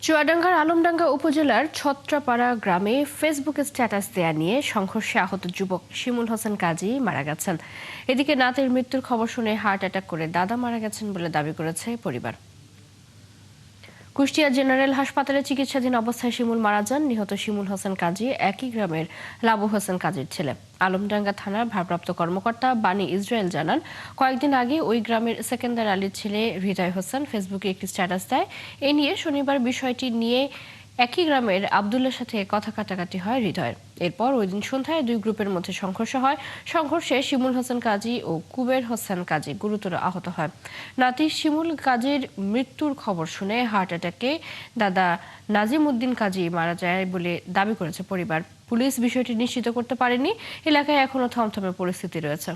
চুয়াডাঙ্গার আলমডাঙ্গা উপজেলার ছত্রাপাড়া গ্রামে ফেসবুকে স্ট্যাটাস দেয়া নিয়ে সংঘর্ষে আহত যুবক শিমুল হোসেন কাজী মারা গেছেন। এদিকে নাতের মৃত্যুর খবর শুনে হার্ট অ্যাটাক করে দাদা মারা গেছেন বলে দাবি করেছে পরিবার। কুষ্টিয়া জেনারেল হাসপাতালে চিকিৎসাধীন অবস্থায় শিমুল মারা যান। নিহত শিমুল হোসেন কাজী একই গ্রামের লাবু হোসেন কাজীর ছেলে। আলমডাঙ্গা থানার ভারপ্রাপ্ত কর্মকর্তা বানী ইসরায়েল জানান, কয়েকদিন আগে ওই গ্রামের সেকেন্দার আলীর ছেলে হৃদয় হোসেন ফেসবুকে একটি স্ট্যাটাস দেয়। এ নিয়ে শনিবার বিষয়টি নিয়ে একই গ্রামের আবদুল্লার সাথে কথা কাটাকাটি হয় হৃদয়ের। এরপর ওই দিন সন্ধ্যায় দুই গ্রুপের মধ্যে সংঘর্ষ হয়। সংঘর্ষে শিমুল হোসেন কাজী ও কুবের হোসেন কাজী গুরুতর আহত হয়। নাতি শিমুল কাজীর মৃত্যুর খবর শুনে হার্ট অ্যাটাকে দাদা নাজিম উদ্দিন কাজী মারা যায় বলে দাবি করেছে পরিবার। পুলিশ বিষয়টি নিশ্চিত করতে পারেনি। এলাকায় এখনো থমথমে পরিস্থিতি রয়েছে।